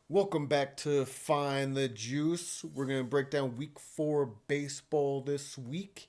Welcome back to Find the Juice. We're going to break down week 4 baseball this week.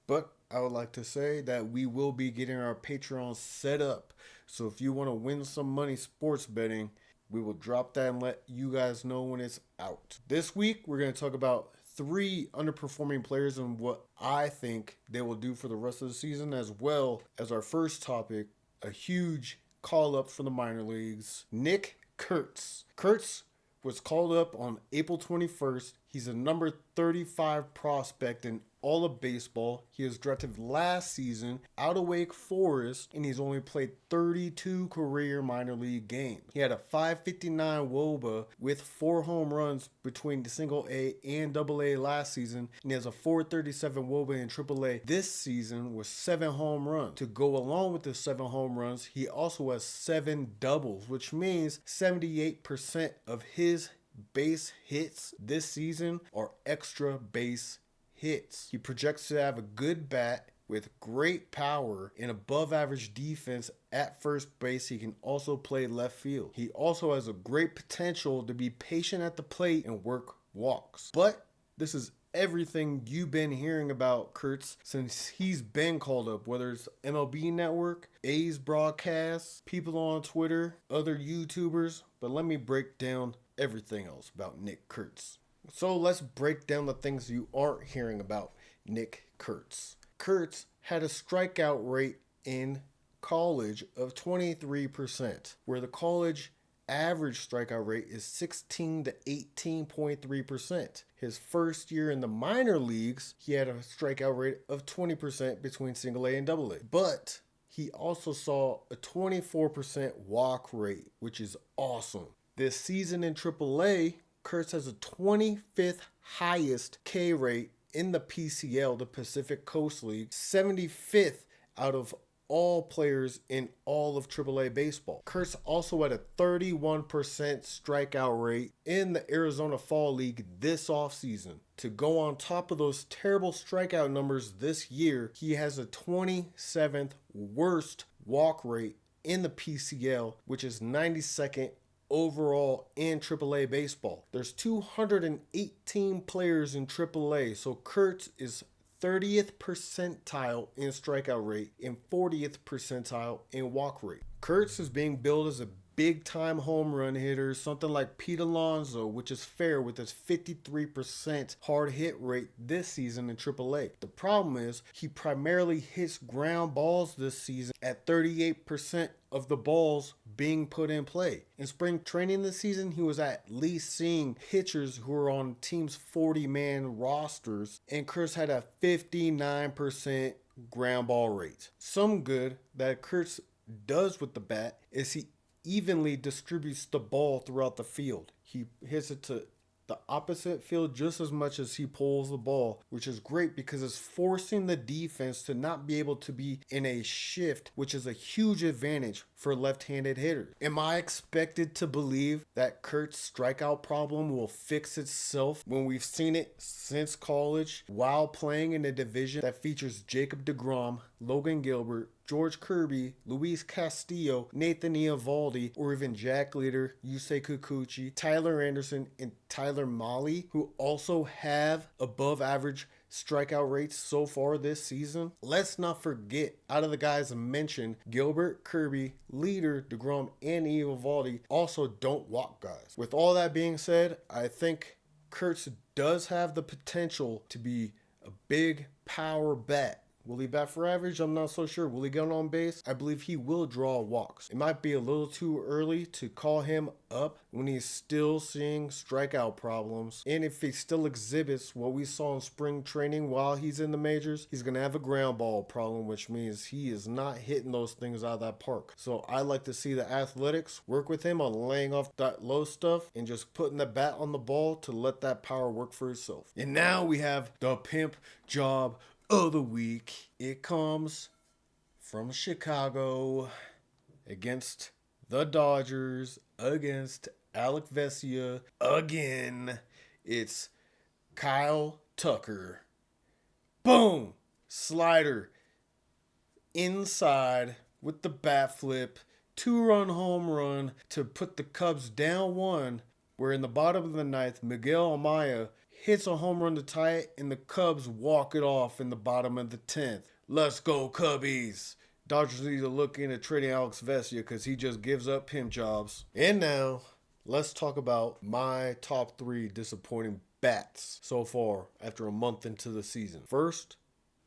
But I would like to say that we will be getting our Patreon set up. So if you want to win some money sports betting, we will drop that and let you guys know when it's out. This week, we're going to talk about 3 underperforming players and what I think they will do for the rest of the season, as well as our first topic, a huge call up for the minor leagues, Nick Kurtz. Kurtz was called up on April 21st. He's a number 35 prospect in all of baseball. He was drafted last season out of Wake Forest, and he's only played 32 career minor league games. He had a 559 WOBA with 4 home runs between the single A and double A last season, and he has a 437 WOBA in triple A this season with 7 home runs. To go along with the 7 home runs, he also has 7 doubles, which means 78% of his base hits this season are extra base hits. He projects to have a good bat with great power and above average defense at first base. He can also play left field. He also has a great potential to be patient at the plate and work walks. But this is everything you've been hearing about Kurtz since he's been called up, whether it's MLB Network, A's broadcasts, people on Twitter, other YouTubers. But let me break down everything else about Nick Kurtz. So let's break down the things you aren't hearing about Nick Kurtz. Kurtz had a strikeout rate in college of 23%, where the college average strikeout rate is 16 to 18.3%. His first year in the minor leagues, he had a strikeout rate of 20% between single A and double A. But he also saw a 24% walk rate, which is awesome. This season in AAA, Kurtz has a 25th highest K rate in the PCL, the Pacific Coast League, 75th out of all players in all of AAA baseball. Kurtz also had a 31% strikeout rate in the Arizona Fall League this offseason. To go on top of those terrible strikeout numbers this year, he has a 27th worst walk rate in the PCL, which is 92nd overall in AAA baseball. There's 218 players in AAA, so Kurtz is 30th percentile in strikeout rate and 40th percentile in walk rate. Kurtz is being billed as a big-time home run hitter, something like Pete Alonso, which is fair with his 53% hard hit rate this season in AAA. The problem is he primarily hits ground balls this season at 38% of the balls being put in play. In spring training this season, he was at least seeing pitchers who are on teams' 40-man rosters, and Kurtz had a 59% ground ball rate. Some good that Kurtz does with the bat is he evenly distributes the ball throughout the field. He hits it to the opposite field just as much as he pulls the ball, which is great because it's forcing the defense to not be able to be in a shift, which is a huge advantage for left-handed hitters. Am I expected to believe that Kurtz's strikeout problem will fix itself when we've seen it since college while playing in a division that features Jacob deGrom, Logan Gilbert, George Kirby, Luis Castillo, Nathan Eovaldi, or even Jack Leader, Yusei Kikuchi, Tyler Anderson, and Tyler Mahle, who also have above average strikeout rates so far this season? Let's not forget, out of the guys mentioned, Gilbert, Kirby, Leader, deGrom, and Eovaldi also don't walk guys. With all that being said, I think Kurtz does have the potential to be a big power bat. Will he bat for average? I'm not so sure. Will he get on base? I believe he will draw walks. It might be a little too early to call him up when he's still seeing strikeout problems. And if he still exhibits what we saw in spring training while he's in the majors, he's going to have a ground ball problem, which means he is not hitting those things out of that park. So I like to see the athletics work with him on laying off that low stuff and just putting the bat on the ball to let that power work for itself. And now we have the pimp job of the week. It comes from Chicago against the Dodgers, against Alec Vesia again. It's Kyle Tucker. Boom! Slider inside with the bat flip. 2-run home run to put the Cubs down 1 where in the bottom of the ninth, Miguel Amaya hits a home run to tie it, and the Cubs walk it off in the bottom of the 10th. Let's go, Cubbies! Dodgers need to look into trading Alex Vesia because he just gives up pimp jobs. And now, let's talk about my top 3 disappointing bats so far after a month into the season. First,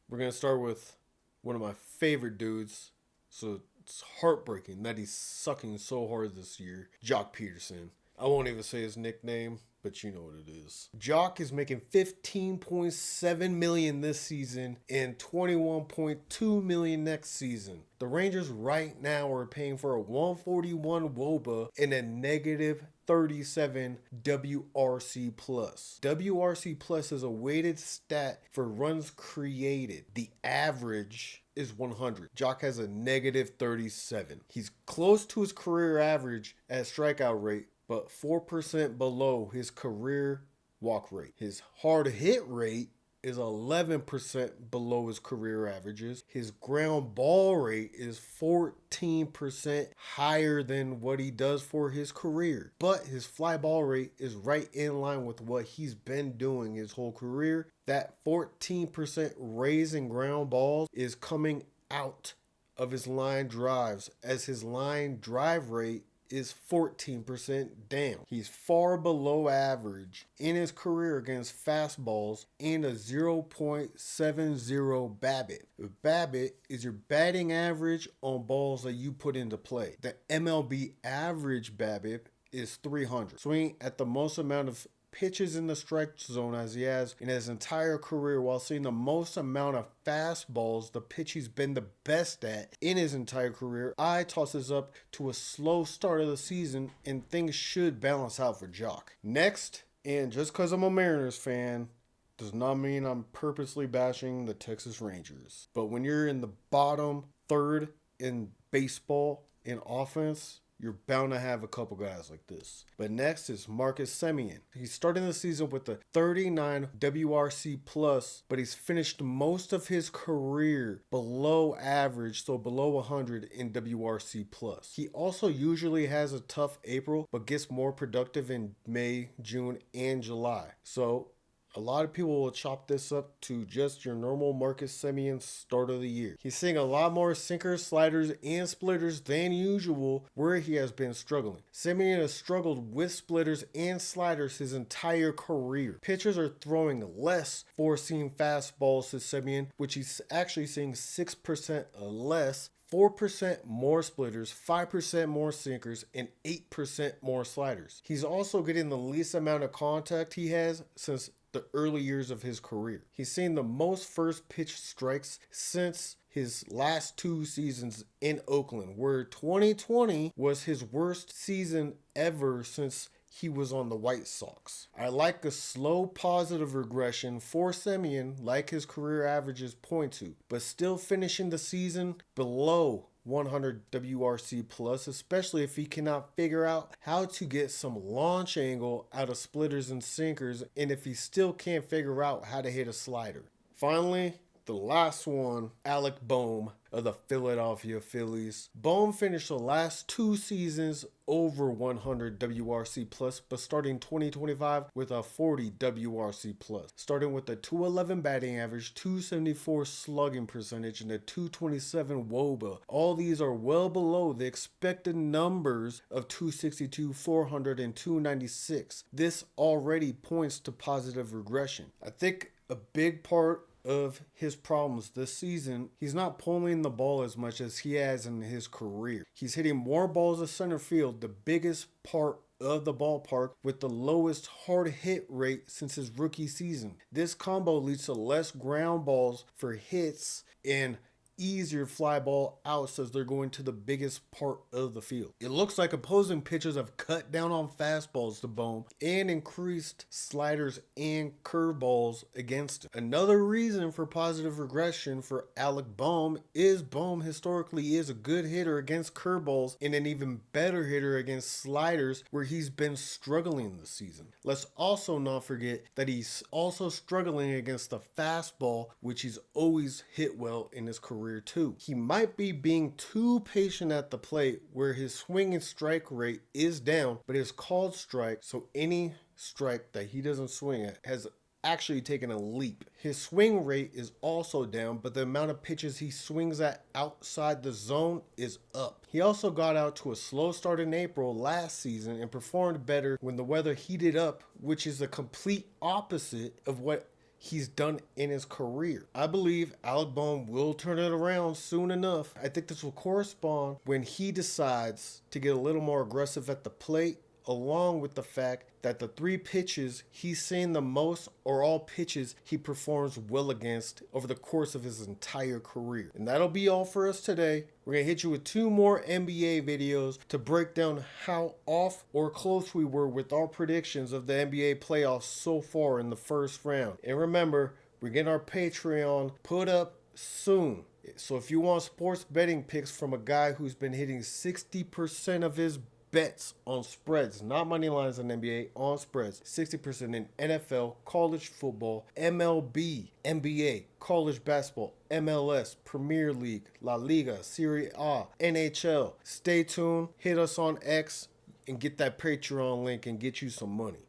we're going to start with one of my favorite dudes. So it's heartbreaking that he's sucking so hard this year. Jock Peterson. I won't even say his nickname, but you know what it is. Jock is making $15.7 million this season and $21.2 million next season. The Rangers right now are paying for a 141 WOBA and a negative 37 WRC plus. WRC plus is a weighted stat for runs created. The average is 100. Jock has a negative 37. He's close to his career average at strikeout rate, but 4% below his career walk rate. His hard hit rate is 11% below his career averages. His ground ball rate is 14% higher than what he does for his career. But his fly ball rate is right in line with what he's been doing his whole career. That 14% raise in ground balls is coming out of his line drives, as his line drive rate is 14% down. He's far below average in his career against fastballs and a 0.70 BABIP. BABIP is your batting average on balls that you put into play. The MLB average BABIP is 300. Swinging at the most amount of pitches in the strike zone as he has in his entire career, while seeing the most amount of fastballs, the pitch he's been the best at in his entire career. I toss this up to a slow start of the season, and things should balance out for Jock. Next, and just because I'm a Mariners fan does not mean I'm purposely bashing the Texas Rangers. But when you're in the bottom third in baseball in offense, you're bound to have a couple guys like this. But next is Marcus Semien. He's starting the season with a 39 WRC plus, but he's finished most of his career below average, so below 100 in WRC plus. He also usually has a tough April, but gets more productive in May, June, and July. So a lot of people will chop this up to just your normal Marcus Semien start of the year. He's seeing a lot more sinkers, sliders, and splitters than usual, where he has been struggling. Semien has struggled with splitters and sliders his entire career. Pitchers are throwing less four-seam fastballs to Semien, which he's actually seeing 6% less, 4% more splitters, 5% more sinkers, and 8% more sliders. He's also getting the least amount of contact he has since the early years of his career. He's seen the most first pitch strikes since his last 2 seasons in Oakland, where 2020 was his worst season ever since he was on the White Sox. I like a slow positive regression for Semien, like his career averages point to, but still finishing the season below 100 WRC plus, especially if he cannot figure out how to get some launch angle out of splitters and sinkers, and if he still can't figure out how to hit a slider. Finally, the last one, Alec Bohm of the Philadelphia Phillies. Bohm finished the last 2 seasons over 100 WRC plus, but starting 2025 with a 40 WRC plus. Starting with a 211 batting average, 274 slugging percentage, and a 227 WOBA. All these are well below the expected numbers of 262, 400, and 296. This already points to positive regression. I think a big part of his problems this season, he's not pulling the ball as much as he has in his career. He's hitting more balls to center field, the biggest part of the ballpark, with the lowest hard hit rate since his rookie season. This combo leads to less ground balls for hits and easier fly ball outs as they're going to the biggest part of the field. It looks like opposing pitchers have cut down on fastballs to Bohm and increased sliders and curveballs against him. Another reason for positive regression for Alec Bohm is Bohm historically is a good hitter against curveballs and an even better hitter against sliders, where he's been struggling this season. Let's also not forget that he's also struggling against the fastball, which he's always hit well in his career. career too. He might be being too patient at the plate where his swing and strike rate is down, but his called strike, so any strike that he doesn't swing at, has actually taken a leap. His swing rate is also down, but the amount of pitches he swings at outside the zone is up. He also got out to a slow start in April last season and performed better when the weather heated up, which is the complete opposite of what he's done in his career. I believe Alec Bohm will turn it around soon enough. I think this will correspond when he decides to get a little more aggressive at the plate, along with the fact that the 3 pitches he's seen the most are all pitches he performs well against over the course of his entire career. And that'll be all for us today. We're going to hit you with 2 more NBA videos to break down how off or close we were with our predictions of the NBA playoffs so far in the first round. And remember, we're getting our Patreon put up soon. So if you want sports betting picks from a guy who's been hitting 60% of his bets on spreads, not money lines in NBA, on spreads, 60% in NFL, college football, MLB, NBA, college basketball, MLS, Premier League, La Liga, Serie A, NHL. Stay tuned, hit us on X, and get that Patreon link and get you some money.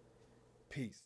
Peace.